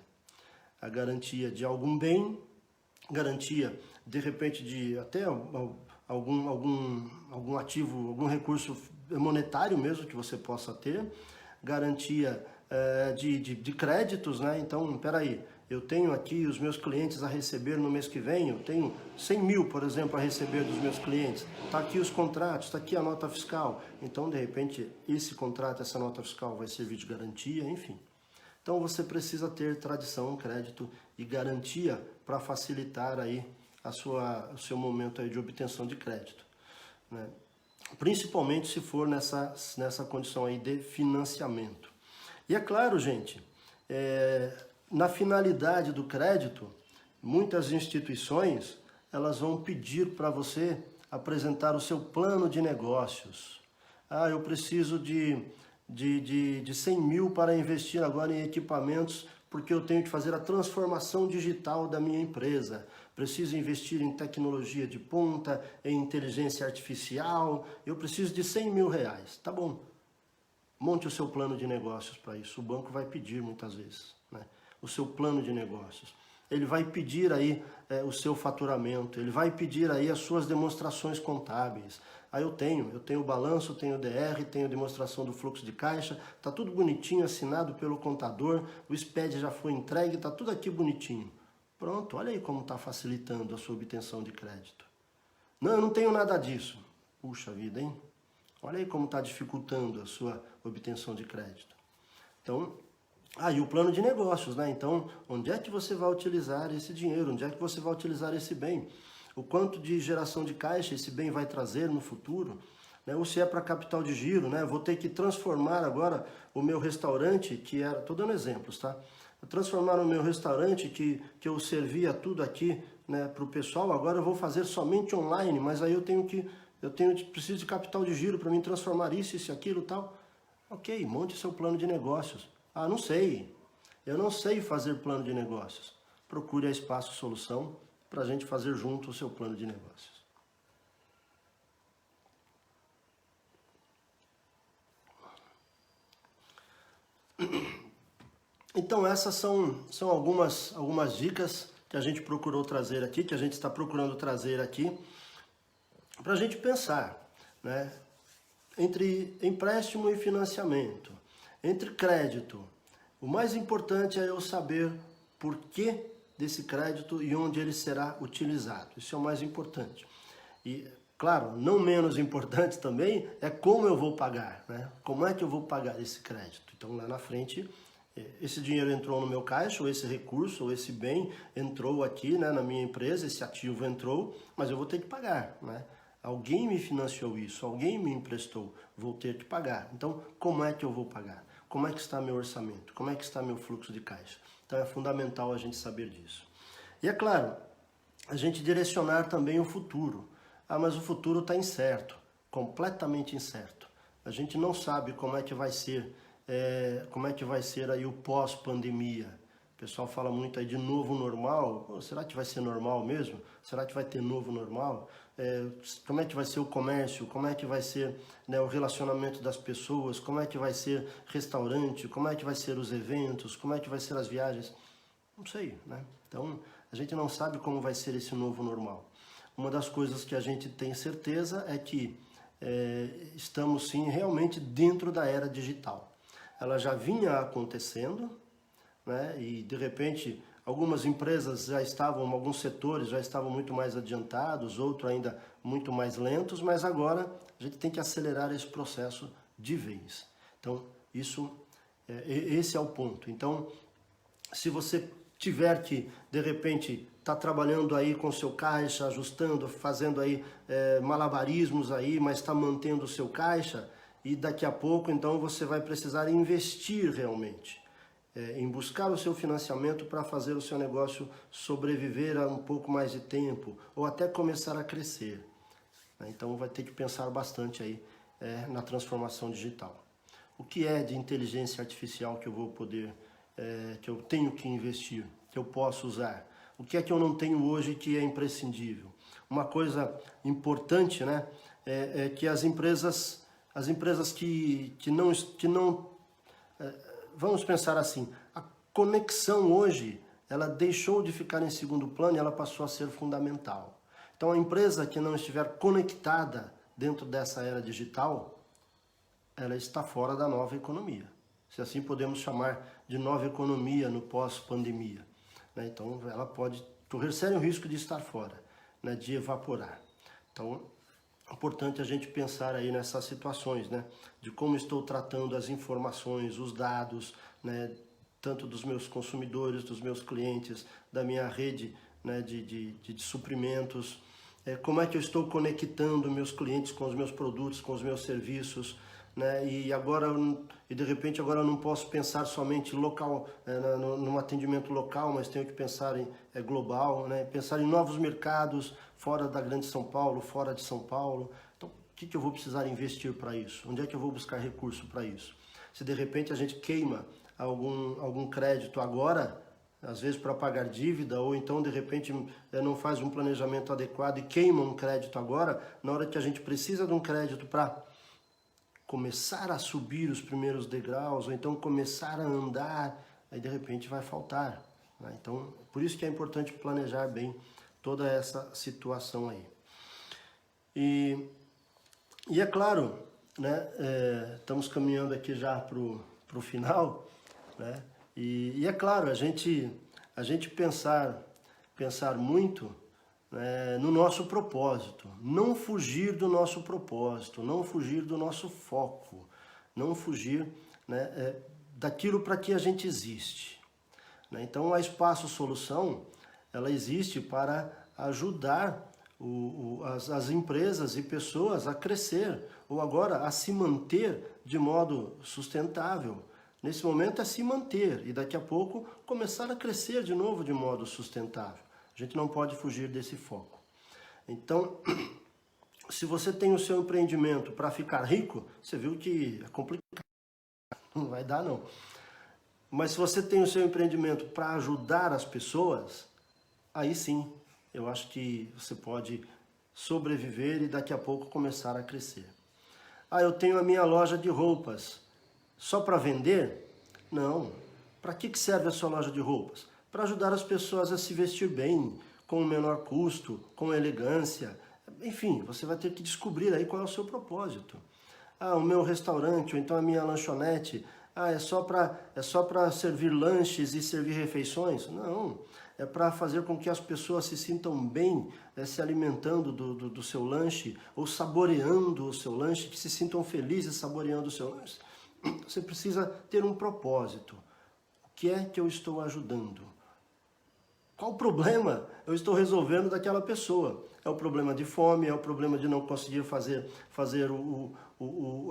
A garantia de algum bem, garantia, de repente, de até algum ativo, algum recurso monetário mesmo que você possa ter, garantia de créditos, né? Então, peraí, eu tenho aqui os meus clientes a receber no mês que vem, eu tenho 100 mil, por exemplo, a receber dos meus clientes. Está aqui os contratos, está aqui a nota fiscal. Então, de repente, esse contrato, essa nota fiscal vai servir de garantia, enfim. Então, você precisa ter tradição, crédito e garantia para facilitar aí o seu momento aí de obtenção de crédito, né? Principalmente se for nessa condição aí de financiamento. E é claro, gente, na finalidade do crédito, muitas instituições, elas vão pedir para você apresentar o seu plano de negócios. Ah, eu preciso de 100 mil para investir agora em equipamentos, porque eu tenho que fazer a transformação digital da minha empresa. Preciso investir em tecnologia de ponta, em inteligência artificial, eu preciso de 100 mil reais. Tá bom, monte o seu plano de negócios para isso. O banco vai pedir muitas vezes, né? O seu plano de negócios. Ele vai pedir aí o seu faturamento, ele vai pedir aí as suas demonstrações contábeis. Aí eu tenho o balanço, tenho o DR, tenho a demonstração do fluxo de caixa, tá tudo bonitinho, assinado pelo contador, o SPED já foi entregue, tá tudo aqui bonitinho. Pronto, olha aí como está facilitando a sua obtenção de crédito. Não, eu não tenho nada disso. Puxa vida, hein? Olha aí como está dificultando a sua obtenção de crédito. Então, e o plano de negócios, né? Então, onde é que você vai utilizar esse dinheiro? Onde é que você vai utilizar esse bem? O quanto de geração de caixa esse bem vai trazer no futuro? né? Ou se é para capital de giro, né? Vou ter que transformar agora o meu restaurante, que era, estou dando exemplos, tá? Transformar o meu restaurante, que eu servia tudo aqui, né, para o pessoal, agora eu vou fazer somente online, mas aí preciso de capital de giro para mim transformar isso, aquilo, tal. Ok, monte seu plano de negócios. Ah, não sei. Eu não sei fazer plano de negócios. Procure a Espaço Solução para a gente fazer junto o seu plano de negócios. Então essas são algumas dicas que a gente procurou trazer aqui, que a gente está procurando trazer aqui, para a gente pensar, né? Entre empréstimo e financiamento, entre crédito. O mais importante é eu saber por que desse crédito e onde ele será utilizado. Isso é o mais importante. E, claro, não menos importante também é como eu vou pagar, né? Como é que eu vou pagar esse crédito? Então, lá na frente, esse dinheiro entrou no meu caixa, ou esse recurso, ou esse bem entrou aqui, né, na minha empresa, esse ativo entrou, mas eu vou ter que pagar, né? Alguém me financiou isso, alguém me emprestou, vou ter que pagar. Então, como é que eu vou pagar? Como é que está meu orçamento? Como é que está meu fluxo de caixa? Então, é fundamental a gente saber disso. E é claro, a gente direcionar também o futuro. Ah, mas o futuro está incerto, completamente incerto. A gente não sabe como é que vai ser, aí o pós-pandemia. O pessoal fala muito aí de novo normal. Pô, será que vai ser normal mesmo? Será que vai ter novo normal? Como é que vai ser o comércio? Como é que vai ser, né, o relacionamento das pessoas? Como é que vai ser restaurante? Como é que vai ser os eventos? Como é que vai ser as viagens? Não sei, né? Então, a gente não sabe como vai ser esse novo normal. Uma das coisas que a gente tem certeza é que estamos sim realmente dentro da era digital. Ela já vinha acontecendo, né? E de repente algumas empresas já estavam, alguns setores já estavam muito mais adiantados, outros ainda muito mais lentos, mas agora a gente tem que acelerar esse processo de vez. Então, esse é o ponto. Então, se você tiver que, de repente, estar trabalhando aí com o seu caixa, ajustando, fazendo aí malabarismos aí, mas está mantendo o seu caixa, e daqui a pouco, então, você vai precisar investir realmente. Em buscar o seu financiamento para fazer o seu negócio sobreviver a um pouco mais de tempo, ou até começar a crescer. Então vai ter que pensar bastante aí na transformação digital. O que é de inteligência artificial que eu vou poder, que eu tenho que investir, que eu posso usar? O que é que eu não tenho hoje que é imprescindível? Uma coisa importante, né, é que as empresas que não vamos pensar assim, a conexão hoje, ela deixou de ficar em segundo plano e ela passou a ser fundamental. Então a empresa que não estiver conectada dentro dessa era digital, ela está fora da nova economia. Se assim podemos chamar de nova economia no pós-pandemia. Então ela pode correr sério risco de estar fora, né, de evaporar. Então é importante a gente pensar aí nessas situações, né, de como estou tratando as informações, os dados, né, tanto dos meus consumidores, dos meus clientes, da minha rede, né, de suprimentos, como é que eu estou conectando meus clientes com os meus produtos, com os meus serviços, né, e de repente agora eu não posso pensar somente local, num atendimento local, mas tenho que pensar em global, né, pensar em novos mercados, fora da grande São Paulo, fora de São Paulo. Então, o que eu vou precisar investir para isso? Onde é que eu vou buscar recurso para isso? Se de repente a gente queima algum crédito agora, às vezes para pagar dívida, ou então de repente não faz um planejamento adequado e queima um crédito agora, na hora que a gente precisa de um crédito para começar a subir os primeiros degraus, ou então começar a andar, aí de repente vai faltar, né? Então, por isso que é importante planejar bem toda essa situação aí. E é claro, né, estamos caminhando aqui já para o final, né, e é claro, a gente pensar muito, né, no nosso propósito, não fugir do nosso propósito, não fugir do nosso foco, não fugir, né, daquilo para que a gente existe, né? Então a Espaço Solução, ela existe para ajudar as empresas e pessoas a crescer, ou agora a se manter de modo sustentável. Nesse momento é se manter e daqui a pouco começar a crescer de novo de modo sustentável. A gente não pode fugir desse foco. Então, se você tem o seu empreendimento para ficar rico, você viu que é complicado, não vai dar não. Mas se você tem o seu empreendimento para ajudar as pessoas, aí sim, eu acho que você pode sobreviver e daqui a pouco começar a crescer. Ah, eu tenho a minha loja de roupas, só para vender? Não. Para que serve a sua loja de roupas? Para ajudar as pessoas a se vestir bem, com o menor custo, com elegância. Enfim, você vai ter que descobrir aí qual é o seu propósito. Ah, o meu restaurante, ou então a minha lanchonete, é só para servir lanches e servir refeições? Não, é para fazer com que as pessoas se sintam bem se alimentando do seu lanche, ou saboreando o seu lanche, que se sintam felizes saboreando o seu lanche. Você precisa ter um propósito. O que é que eu estou ajudando? Qual problema eu estou resolvendo daquela pessoa? É o problema de fome, é o problema de não conseguir fazer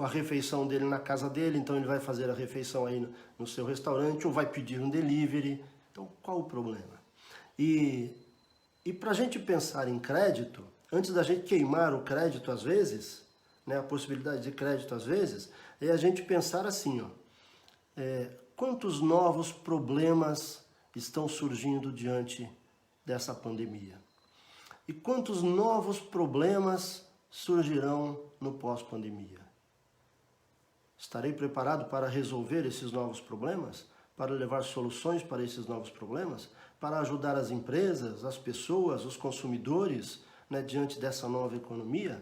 a refeição dele na casa dele, então ele vai fazer a refeição aí no seu restaurante, ou vai pedir um delivery. Então, qual o problema? E para a gente pensar em crédito, antes da gente queimar o crédito às vezes, né, a possibilidade de crédito às vezes, é a gente pensar assim, quantos novos problemas estão surgindo diante dessa pandemia? E quantos novos problemas surgirão no pós-pandemia? Estarei preparado para resolver esses novos problemas? Para levar soluções para esses novos problemas? Para ajudar as empresas, as pessoas, os consumidores, né, diante dessa nova economia?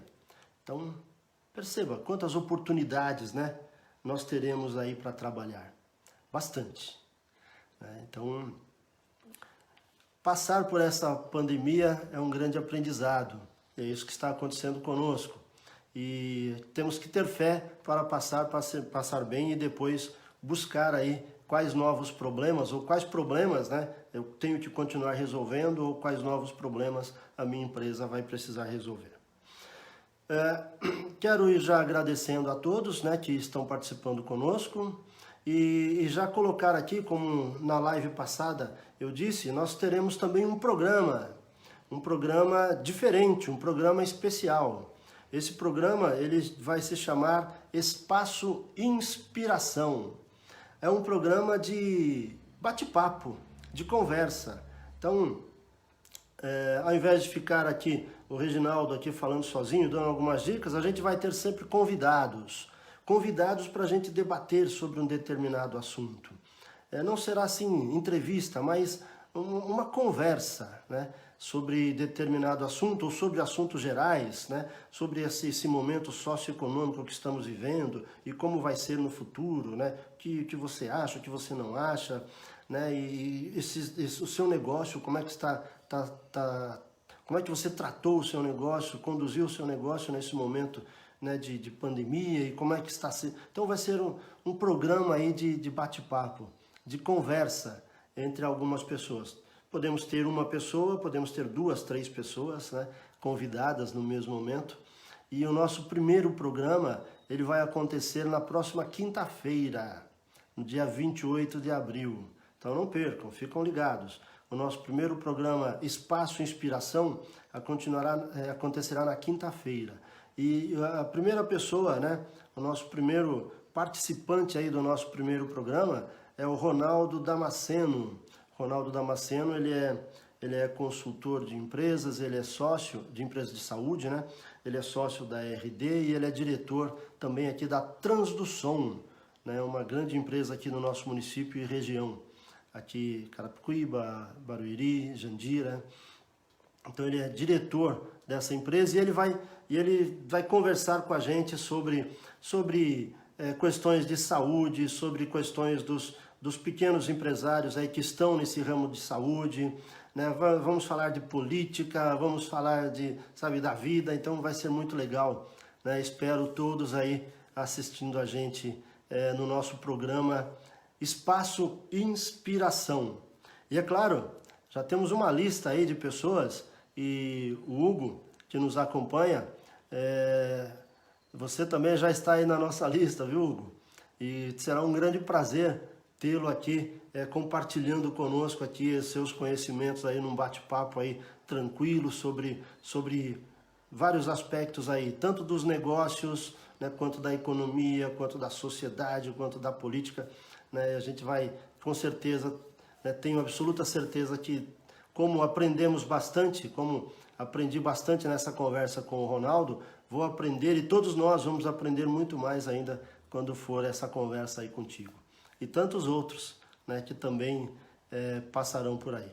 Então, perceba quantas oportunidades, né, nós teremos aí para trabalhar. Bastante. Então, passar por essa pandemia é um grande aprendizado. É isso que está acontecendo conosco. E temos que ter fé para passar bem e depois buscar aí quais novos problemas, ou quais problemas, né, eu tenho que continuar resolvendo, ou quais novos problemas a minha empresa vai precisar resolver. Quero ir já agradecendo a todos, né, que estão participando conosco. E já colocar aqui, como na live passada eu disse, nós teremos também um programa diferente, um programa especial. Esse programa ele vai se chamar Espaço Inspiração. É um programa de bate-papo, de conversa. Então, ao invés de ficar aqui, o Reginaldo aqui falando sozinho, dando algumas dicas, a gente vai ter sempre convidados para a gente debater sobre um determinado assunto. Não será assim entrevista, mas uma conversa, né, sobre determinado assunto ou sobre assuntos gerais, né, sobre esse momento socioeconômico que estamos vivendo e como vai ser no futuro, né, o que você acha, o que você não acha, né, e o seu negócio, como é que como é que você tratou o seu negócio, conduziu o seu negócio nesse momento, né, de pandemia, e como é que está sendo. Então vai ser um programa aí de bate-papo, de conversa entre algumas pessoas. Podemos ter uma pessoa, podemos ter 2, 3 pessoas, né, convidadas no mesmo momento. E o nosso primeiro programa, ele vai acontecer na próxima quinta-feira, no dia 28 de abril. Então não percam, ficam ligados. O nosso primeiro programa Espaço Inspiração acontecerá na quinta-feira. E a primeira pessoa, né, o nosso primeiro participante aí do nosso primeiro programa é o Ronaldo Damasceno. Ronaldo Damasceno, ele é consultor de empresas, ele é sócio de empresas de saúde, né? Ele é sócio da RD e ele é diretor também aqui da Transdução, né? Uma grande empresa aqui no nosso município e região. Aqui Carapicuíba, Barueri, Jandira. Então ele é diretor dessa empresa e ele vai conversar com a gente sobre questões de saúde, sobre questões dos pequenos empresários aí que estão nesse ramo de saúde, né? Vamos falar de política, vamos falar da vida, então vai ser muito legal, né? Espero todos aí assistindo a gente no nosso programa Espaço Inspiração. E é claro, já temos uma lista aí de pessoas e o Hugo, que nos acompanha. Você também já está aí na nossa lista, viu, Hugo? E será um grande prazer tê-lo aqui, compartilhando conosco aqui seus conhecimentos aí num bate-papo aí tranquilo sobre vários aspectos aí, tanto dos negócios, né, quanto da economia, quanto da sociedade, quanto da política, né? A gente vai, com certeza, né, tenho absoluta certeza que, como aprendemos bastante, como aprendi bastante nessa conversa com o Ronaldo, vou aprender e todos nós vamos aprender muito mais ainda quando for essa conversa aí contigo. E tantos outros, né, que também passarão por aí.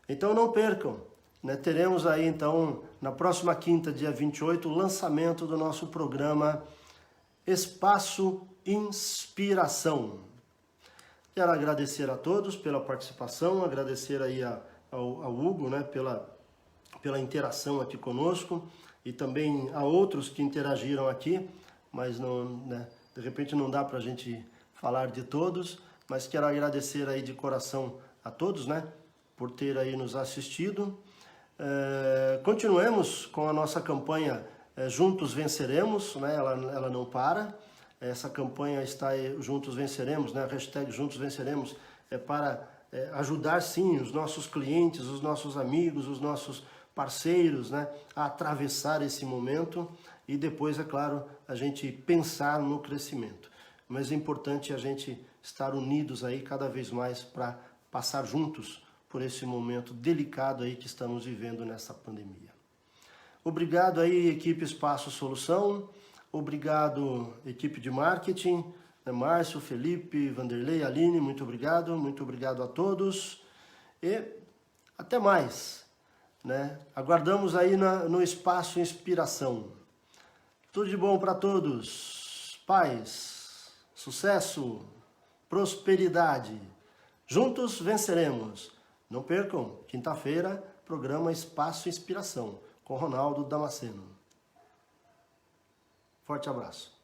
Então não percam, né, teremos aí então, na próxima quinta, dia 28, o lançamento do nosso programa Espaço Inspiração. Quero agradecer a todos pela participação, agradecer aí ao Hugo, né, pela interação aqui conosco e também a outros que interagiram aqui, mas não, né, de repente não dá para a gente falar de todos, mas quero agradecer aí de coração a todos, né, por ter aí nos assistido. Continuemos com a nossa campanha Juntos Venceremos, né, ela não para. Essa campanha está aí, Juntos Venceremos, né, a hashtag Juntos Venceremos, para ajudar sim os nossos clientes, os nossos amigos, os nossos parceiros, né, a atravessar esse momento e depois, é claro, a gente pensar no crescimento. Mas é importante a gente estar unidos aí cada vez mais para passar juntos por esse momento delicado aí que estamos vivendo nessa pandemia. Obrigado aí, equipe Espaço Solução, obrigado, equipe de marketing, né, Márcio, Felipe, Vanderlei, Aline, muito obrigado a todos e até mais, né? Aguardamos aí no Espaço Inspiração. Tudo de bom para todos, paz, sucesso, prosperidade. Juntos venceremos. Não percam, quinta-feira, programa Espaço Inspiração, com Ronaldo Damasceno. Forte abraço.